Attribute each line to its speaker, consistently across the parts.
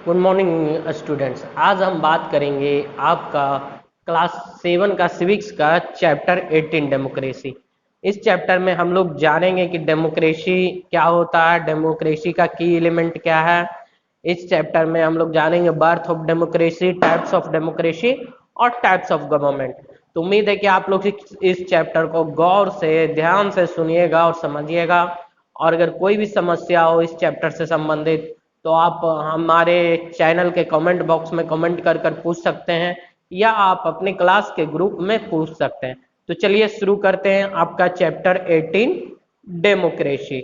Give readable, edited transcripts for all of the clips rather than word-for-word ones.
Speaker 1: Good morning students. आज हम बात करेंगे आपका क्लास 7 का सिविक्स का चैप्टर 18 डेमोक्रेसी। इस चैप्टर में हम लोग जानेंगे कि डेमोक्रेसी क्या होता है, डेमोक्रेसी का की एलिमेंट क्या है। इस चैप्टर में हम लोग जानेंगे birth of democracy, types of democracy और टाइप्स ऑफ गवर्नमेंट। तो उम्मीद है कि आप लोग इस चैप्टर को गौर से ध्यान से सुनिएगा और समझिएगा। और अगर कोई भी समस्या हो इस चैप्टर से संबंधित तो आप हमारे चैनल के कमेंट बॉक्स में कमेंट कर कर पूछ सकते हैं, या आप अपने क्लास के ग्रुप में पूछ सकते हैं। तो चलिए शुरू करते हैं आपका चैप्टर 18 डेमोक्रेसी।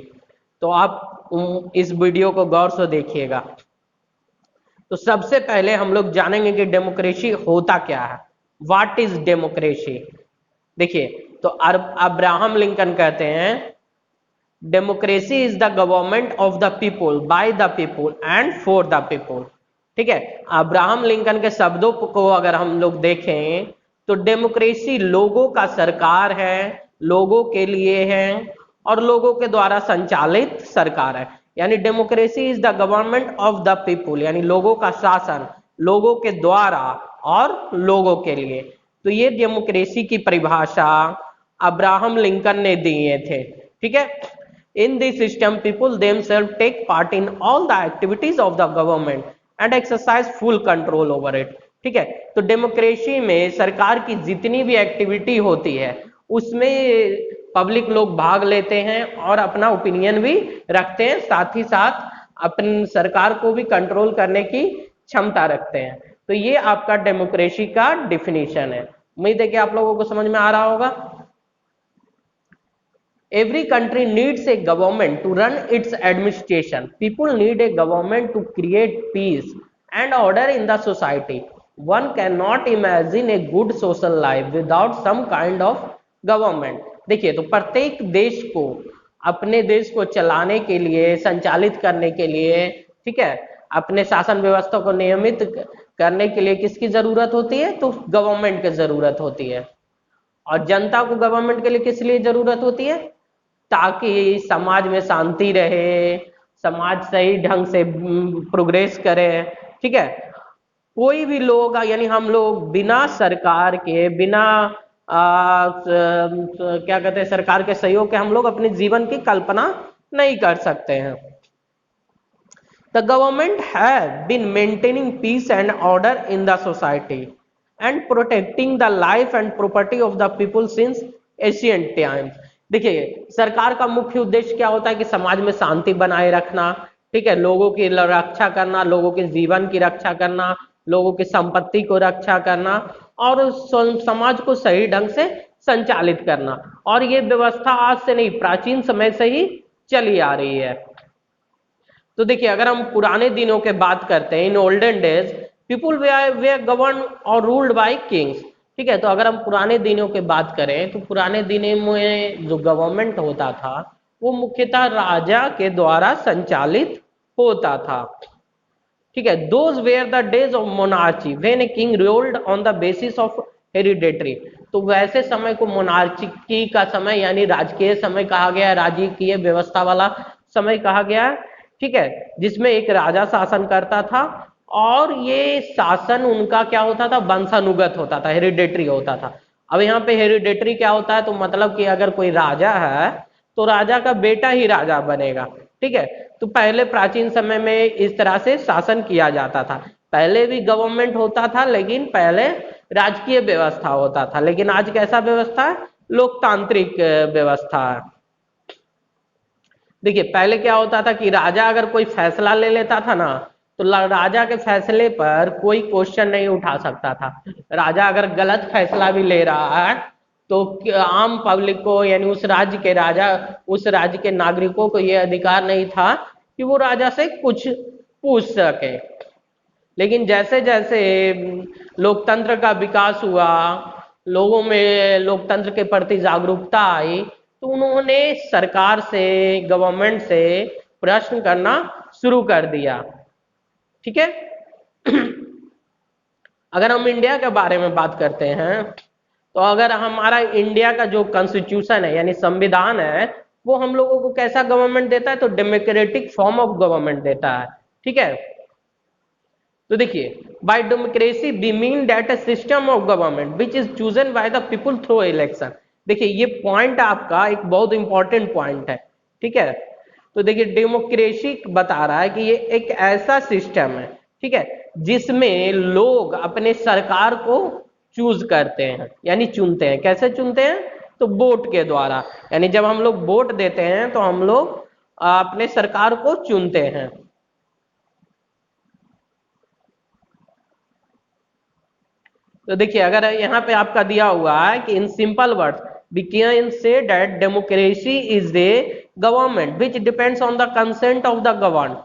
Speaker 1: तो आप इस वीडियो को गौर से देखिएगा। तो सबसे पहले हम लोग जानेंगे कि डेमोक्रेसी होता क्या है। What is democracy? देखिए, तो अब्राहम लिंकन कहते हैं democracy is the government of the people, bye the people and for the people. ठीक है, अब्राहम लिंकन के शब्दों को अगर हम लोग देखें तो डेमोक्रेसी लोगों का सरकार है, लोगों के लिए है और लोगों के द्वारा संचालित सरकार है। यानी democracy is the government of the people, यानी लोगों का शासन लोगों के द्वारा और लोगों के लिए। तो ये डेमोक्रेसी की परिभाषा अब्राहम लिंकन ने दिए थे। ठीक है, in this system people themselves take part in all the activities of the government and exercise full control over it। ठीक है, तो डेमोक्रेसी में सरकार की जितनी भी एक्टिविटी होती है उसमें पब्लिक लोग भाग लेते हैं और अपना ओपिनियन भी रखते हैं, साथ ही साथ अपनी सरकार को भी कंट्रोल करने की क्षमता रखते हैं। तो ये आपका डेमोक्रेसी का डिफिनीशन है। उम्मीद है कि आप लोगों को समझ में आ रहा होगा। Every country needs a government to run its administration. People need a government to create peace and order in the society. One cannot imagine a good social life without some kind of government। देखिए, तो प्रत्येक देश को अपने देश को चलाने के लिए, संचालित करने के लिए, ठीक है, अपने शासन व्यवस्था को नियमित करने के लिए किसकी जरूरत होती है? तो गवर्नमेंट की जरूरत होती है। और जनता को गवर्नमेंट के लिए किस लिए जरूरत होती है? ताकि समाज में शांति रहे, समाज सही ढंग से प्रोग्रेस करे। ठीक है, कोई भी लोग यानी हम लोग बिना सरकार के, बिना क्या कहते हैं, सरकार के सहयोग के हम लोग अपने जीवन की कल्पना नहीं कर सकते हैं। The government have been maintaining peace and order in the society and protecting the life and property of the people since ancient times। देखिए, सरकार का मुख्य उद्देश्य क्या होता है कि समाज में शांति बनाए रखना, ठीक है, लोगों की रक्षा करना, लोगों के जीवन की रक्षा करना, लोगों की संपत्ति को रक्षा करना और समाज को सही ढंग से संचालित करना। और ये व्यवस्था आज से नहीं, प्राचीन समय से ही चली आ रही है। तो देखिए, अगर हम पुराने दिनों के बात करते हैं, in olden days people way govern और रूल्ड बाय किंग्स। ठीक है, तो अगर हम पुराने दिनों की बात करें तो पुराने दिनों में जो गवर्नमेंट होता था वो मुख्यतः राजा के द्वारा संचालित होता था। ठीक है, those were the days of monarchy when a king ruled on the basis of hereditary. तो वैसे समय को मोनार्ची का समय यानी राजकीय समय कहा गया है, राजकीय व्यवस्था वाला समय कहा गया है। ठीक है, जिसमें एक राजा शासन करता था और ये शासन उनका क्या होता था? वंशानुगत होता था, हेरिडेटरी होता था। अब यहाँ पे हेरिडेटरी क्या होता है? तो मतलब कि अगर कोई राजा है तो राजा का बेटा ही राजा बनेगा। ठीक है, तो पहले प्राचीन समय में इस तरह से शासन किया जाता था। पहले भी गवर्नमेंट होता था, लेकिन पहले राजकीय व्यवस्था होता था। लेकिन आज कैसा व्यवस्था है? लोकतांत्रिक व्यवस्था है। देखिए, पहले क्या होता था कि राजा अगर कोई फैसला ले लेता था ना, तो राजा के फैसले पर कोई क्वेश्चन नहीं उठा सकता था। राजा अगर गलत फैसला भी ले रहा है तो आम पब्लिक को यानी उस राज्य के राजा, उस राज्य के नागरिकों को यह अधिकार नहीं था कि वो राजा से कुछ पूछ सके। लेकिन जैसे जैसे लोकतंत्र का विकास हुआ, लोगों में लोकतंत्र के प्रति जागरूकता आई, तो उन्होंने सरकार से, गवर्नमेंट से प्रश्न करना शुरू कर दिया। ठीक है, अगर हम इंडिया के बारे में बात करते हैं तो अगर हमारा इंडिया का जो कॉन्स्टिट्यूशन है यानी संविधान है, वो हम लोगों को कैसा गवर्नमेंट देता है? तो डेमोक्रेटिक फॉर्म ऑफ गवर्नमेंट देता है। ठीक है, तो देखिए, by democracy we mean that a system of government which is chosen by the people through election. देखिए ये पॉइंट आपका एक बहुत इंपॉर्टेंट पॉइंट है, ठीक है। तो देखिए डेमोक्रेसी बता रहा है कि ये एक ऐसा सिस्टम है, ठीक है, जिसमें लोग अपने सरकार को चूज करते हैं, यानी चुनते हैं। कैसे चुनते हैं? तो वोट के द्वारा, यानी जब हम लोग वोट देते हैं तो हम लोग अपने सरकार को चुनते हैं। तो देखिए अगर यहाँ पे आपका दिया हुआ है कि in simple words we can say that democracy is a government which depends on the consent of the govern,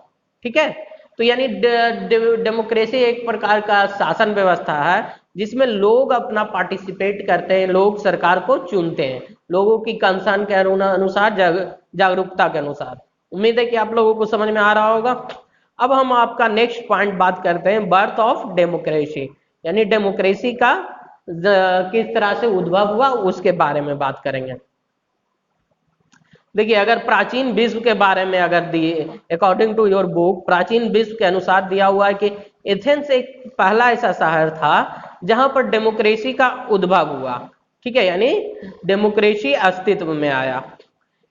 Speaker 1: ठीक है। तो यानी डेमोक्रेसी एक प्रकार का शासन व्यवस्था है जिसमें लोग अपना पार्टिसिपेट करते हैं, लोग सरकार को चुनते हैं लोगों की कंसर्न के अनुसार, जागरूकता के अनुसार। उम्मीद है कि आप लोगों को समझ में आ रहा होगा। अब हम आपका नेक्स्ट पॉइंट बात करते हैं बर्थ ऑफ डेमोक्रेसी, यानी डेमोक्रेसी का किस तरह से उद्भव हुआ उसके बारे में बात करेंगे। देखिए अगर प्राचीन विश्व के बारे में अगर दिए, अकॉर्डिंग टू योर बुक, प्राचीन विश्व के अनुसार दिया हुआ है कि एथेंस एक पहला ऐसा शहर था जहां पर डेमोक्रेसी का उद्भव हुआ, ठीक है, यानी डेमोक्रेसी अस्तित्व में आया।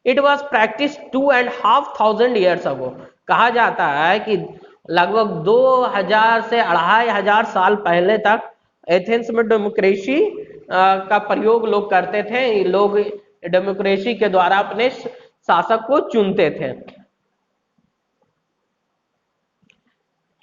Speaker 1: It was practice 2,500 years ago. कहा जाता है कि लगभग 2000 से 2500 साल पहले तक एथेंस में डेमोक्रेसी का प्रयोग लोग करते थे। लोग डेमोक्रेसी के द्वारा अपने शासक को चुनते थे।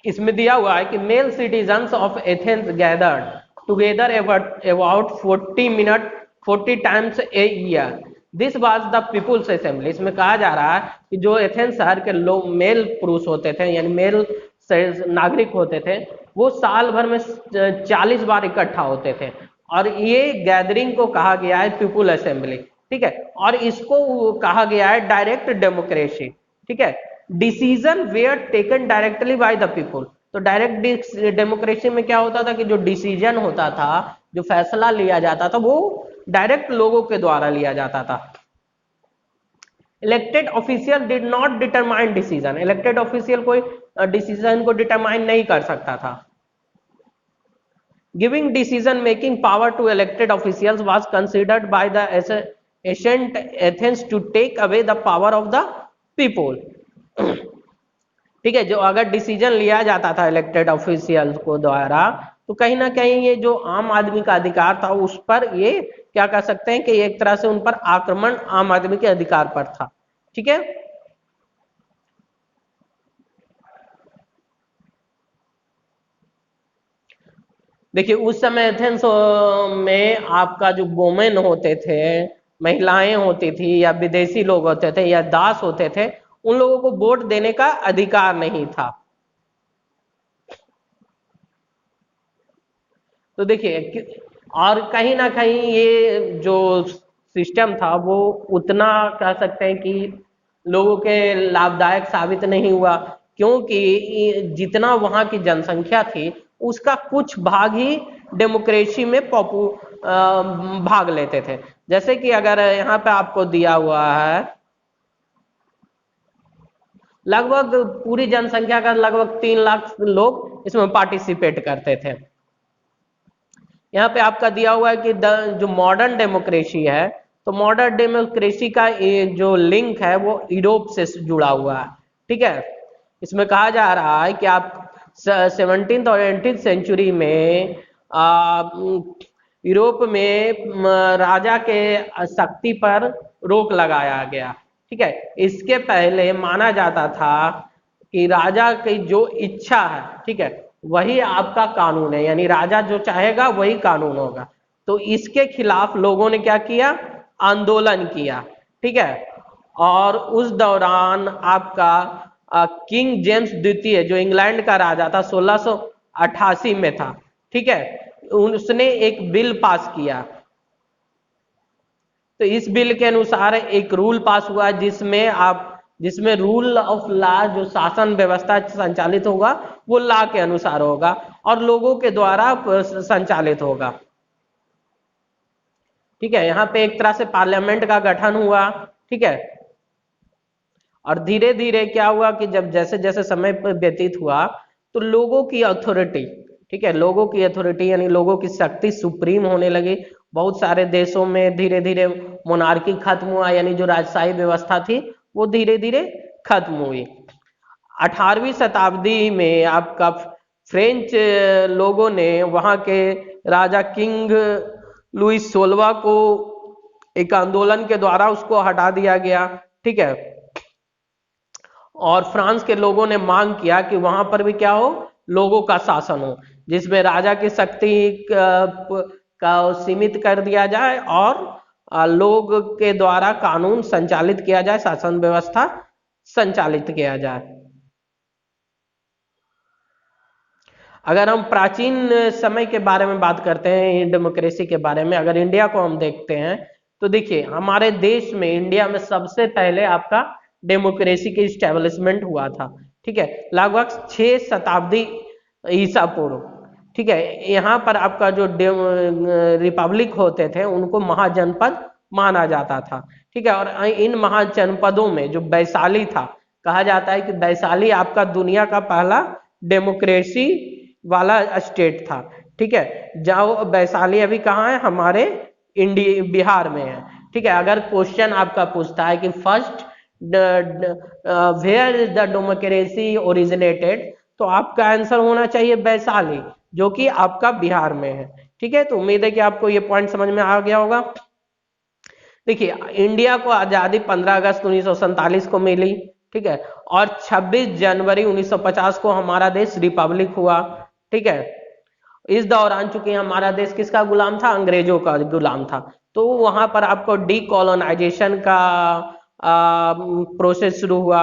Speaker 1: इसमें दिया हुआ है कि male citizens of Athens gathered together about 40 times a year, this was the people's assembly. इसमें कहा जा रहा है कि जो एथेंस शहर के लोग मेल पुरुष होते थे, यानी मेल नागरिक होते थे, वो साल भर में 40 बार इकट्ठा होते थे, और ये गैदरिंग को कहा गया है पीपुल असेंबली, ठीक है। और इसको कहा गया है डायरेक्ट डेमोक्रेसी, ठीक है। Decision where taken directly by the people. तो डायरेक्ट डेमोक्रेसी में क्या होता था कि जो डिसीजन होता था, जो फैसला लिया जाता था, वो डायरेक्ट लोगों के द्वारा लिया जाता था। Elected official did not determine decision. Elected official कोई डिसीजन को डिटरमाइन नहीं कर सकता था। Giving decision making power to elected officials was considered by the ancient Athens to take away the power of the people, ठीक है। जो अगर डिसीजन लिया जाता था इलेक्टेड ऑफिशियल्स को द्वारा, तो कहीं ना कहीं ये जो आम आदमी का अधिकार था उस पर ये क्या कह सकते हैं कि एक तरह से उन पर आक्रमण आम आदमी के अधिकार पर था, ठीक है। देखिए उस समय एथेंस में आपका जो वोमेन होते थे, महिलाएं होती थी, या विदेशी लोग होते थे, या दास होते थे, उन लोगों को वोट देने का अधिकार नहीं था। तो देखिए और कहीं ना कहीं ये जो सिस्टम था वो उतना कह सकते हैं कि लोगों के लाभदायक साबित नहीं हुआ, क्योंकि जितना वहां की जनसंख्या थी उसका कुछ भाग ही डेमोक्रेसी में भाग लेते थे। जैसे कि अगर यहाँ पे आपको दिया हुआ है, लगभग पूरी जनसंख्या का लगभग 3 लाख लोग इसमें पार्टिसिपेट करते थे। यहाँ पे आपका दिया हुआ है कि जो मॉडर्न डेमोक्रेसी है, तो मॉडर्न डेमोक्रेसी का जो लिंक है वो यूरोप से जुड़ा हुआ है, ठीक है। इसमें कहा जा रहा है कि आप 17th और 18th सेंचुरी में यूरोप में राजा के शक्ति पर रोक लगाया गया, ठीक है। इसके पहले माना जाता था कि राजा की जो इच्छा है, ठीक है, वही आपका कानून है, यानी राजा जो चाहेगा वही कानून होगा। तो इसके खिलाफ लोगों ने क्या किया? आंदोलन किया, ठीक है। और उस दौरान आपका किंग जेम्स द्वितीय जो इंग्लैंड का राजा था 1688 में था, ठीक है, उसने एक बिल पास किया। तो इस बिल के अनुसार एक रूल पास हुआ जिसमें रूल ऑफ लॉ, जो शासन व्यवस्था संचालित होगा वो लॉ के अनुसार होगा और लोगों के द्वारा संचालित होगा, ठीक है। यहाँ पे एक तरह से पार्लियामेंट का गठन हुआ, ठीक है। और धीरे धीरे क्या हुआ कि जब जैसे जैसे समय व्यतीत हुआ तो लोगों की अथॉरिटी, ठीक है, लोगों की अथॉरिटी यानी लोगों की शक्ति सुप्रीम होने लगी। बहुत सारे देशों में धीरे धीरे मोनार्की खत्म हुआ, यानी जो राजशाही व्यवस्था थी वो धीरे धीरे खत्म हुई। 18वीं शताब्दी में आपका फ्रेंच लोगों ने वहां के राजा किंग लुइस 16वां को एक आंदोलन के द्वारा उसको हटा दिया गया, ठीक है। और फ्रांस के लोगों ने मांग किया कि वहां पर भी क्या हो, लोगों का शासन हो, जिसमें राजा की शक्ति का सीमित कर दिया जाए और लोग के द्वारा कानून संचालित किया जाए, शासन व्यवस्था संचालित किया जाए। अगर हम प्राचीन समय के बारे में बात करते हैं, डेमोक्रेसी के बारे में, अगर इंडिया को हम देखते हैं तो देखिए हमारे देश में, इंडिया में सबसे पहले आपका डेमोक्रेसी की इस्टेब्लिशमेंट हुआ था, ठीक है, लगभग 6 शताब्दी ईसा पूर्व, ठीक है। यहाँ पर आपका जो रिपब्लिक होते थे उनको महाजनपद माना जाता था, ठीक है। और इन महाजनपदों में जो वैशाली था, कहा जाता है कि वैशाली आपका दुनिया का पहला डेमोक्रेसी वाला स्टेट था, ठीक है। जहाँ वैशाली अभी कहाँ है, हमारे इंडिया बिहार में है, ठीक है। अगर क्वेश्चन आपका पूछता है कि first where is the democracy originated, तो आपका आंसर होना चाहिए वैशाली, जो कि आपका बिहार में है, ठीक है। तो उम्मीद है कि आपको ये पॉइंट समझ में आ गया होगा। देखिए इंडिया को आजादी 15 अगस्त 1947 को मिली, ठीक है, और 26 जनवरी 1950 को हमारा देश रिपब्लिक हुआ, ठीक है। इस दौरान चूंकि हमारा देश किसका गुलाम था, अंग्रेजों का गुलाम था, तो वहां पर आपको डीकोलोनाइजेशन का प्रोसेस शुरू हुआ,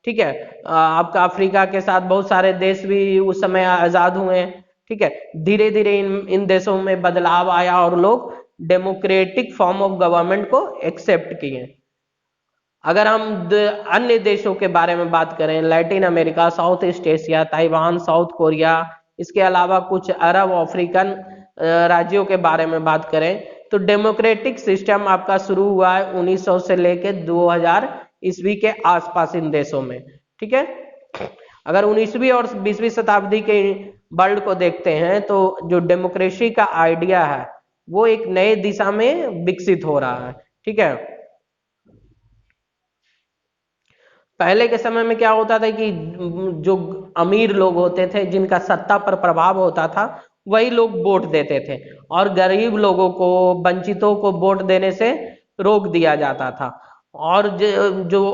Speaker 1: ठीक है। आपका अफ्रीका के साथ बहुत सारे देश भी उस समय आजाद हुए, ठीक है। धीरे धीरे इन देशों में बदलाव आया और लोग डेमोक्रेटिक फॉर्म ऑफ गवर्नमेंट को एक्सेप्ट किए। अगर हम अन्य देशों के बारे में बात करें, Latin America, south east Asia, Taiwan, south Korea, इसके अलावा कुछ अरब अफ्रीकन राज्यों के बारे में बात करें, तो डेमोक्रेटिक सिस्टम आपका शुरू हुआ है 1900 से लेकर 2000 ईस्वी के आसपास इन देशों में, ठीक है। अगर 19वीं और 20वीं शताब्दी के वर्ल्ड को देखते हैं तो जो डेमोक्रेसी का आइडिया है वो एक नए दिशा में विकसित हो रहा है, ठीक है। पहले के समय में क्या होता था कि जो अमीर लोग होते थे, जिनका सत्ता पर प्रभाव होता था, वही लोग वोट देते थे, और गरीब लोगों को, वंचितों को वोट देने से रोक दिया जाता था। और जो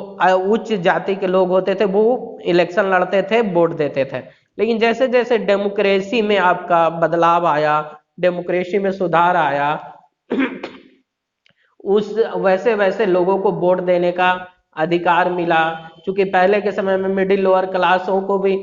Speaker 1: उच्च जाति के लोग होते थे वो इलेक्शन लड़ते थे, वोट देते थे। लेकिन जैसे जैसे डेमोक्रेसी में आपका बदलाव आया, डेमोक्रेसी में सुधार आया, उस वैसे वैसे लोगों को वोट देने का अधिकार मिला। क्योंकि पहले के समय में मिडिल लोअर क्लासों को भी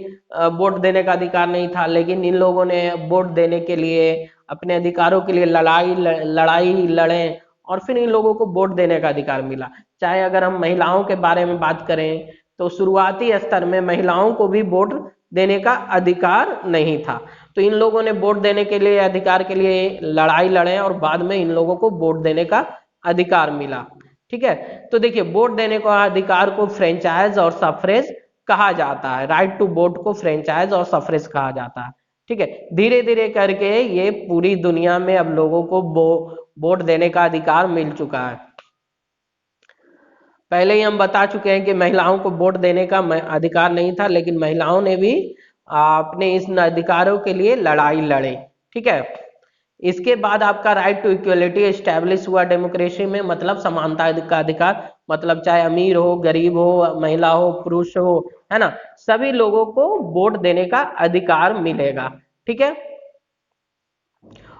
Speaker 1: वोट देने का अधिकार नहीं था, लेकिन इन लोगों ने वोट देने के लिए, अपने अधिकारों के लिए लड़ाई लड़े, और फिर इन लोगों को वोट देने का अधिकार मिला। चाहे अगर हम महिलाओं के बारे में बात करें तो शुरुआती स्तर में महिलाओं को भी वोट देने का अधिकार नहीं था, तो इन लोगों ने वोट देने के लिए, अधिकार के लिए लड़ाई लड़े, और बाद में इन लोगों को वोट देने का अधिकार मिला, ठीक है। तो देखिए वोट देने का अधिकार को फ्रेंचाइज और सफरेज कहा जाता है, राइट टू वोट को फ्रेंचाइज और सफरेज कहा जाता है, ठीक है। धीरे धीरे करके ये पूरी दुनिया में अब लोगों को वोट देने का अधिकार मिल चुका है। पहले ही हम बता चुके हैं कि महिलाओं को वोट देने का अधिकार नहीं था, लेकिन महिलाओं ने भी अपने इस अधिकारों के लिए लड़ाई लड़ी, ठीक है। इसके बाद आपका राइट टू इक्वलिटी एस्टेब्लिश हुआ डेमोक्रेसी में, मतलब समानता का अधिकार, मतलब चाहे अमीर हो, गरीब हो, महिला हो, पुरुष हो, है ना, सभी लोगों को वोट देने का अधिकार मिलेगा, ठीक है।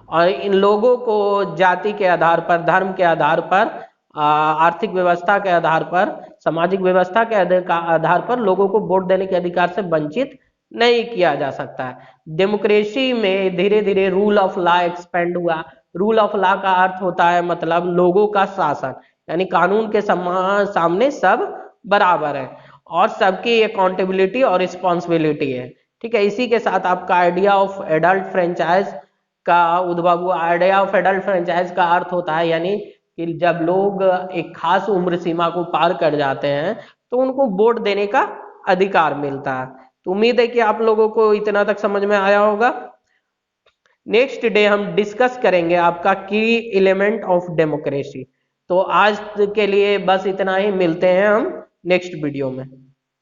Speaker 1: और इन लोगों को जाति के आधार पर, धर्म के आधार पर, आर्थिक व्यवस्था के आधार पर, सामाजिक व्यवस्था के आधार पर लोगों को वोट देने के अधिकार से वंचित नहीं किया जा सकता है। डेमोक्रेसी में धीरे धीरे रूल ऑफ लॉ एक्सपेंड हुआ। रूल ऑफ लॉ का अर्थ होता है मतलब लोगों का शासन, यानी कानून के सामने सब बराबर है और सबकी अकाउंटेबिलिटी और रिस्पॉन्सिबिलिटी है, ठीक है। इसी के साथ आपका आइडिया ऑफ एडल्ट फ्रेंचाइज का उद्भव हुआ। आइडिया ऑफ एडल्ट फ्रेंचाइज का अर्थ होता है यानी कि जब लोग एक खास उम्र सीमा को पार कर जाते हैं तो उनको वोट देने का अधिकार मिलता है, तो उम्मीद है कि आप लोगों को इतना तक समझ में आया होगा। नेक्स्ट डे हम डिस्कस करेंगे आपका की एलिमेंट ऑफ डेमोक्रेसी। तो आज के लिए बस इतना ही, मिलते हैं हम नेक्स्ट वीडियो में।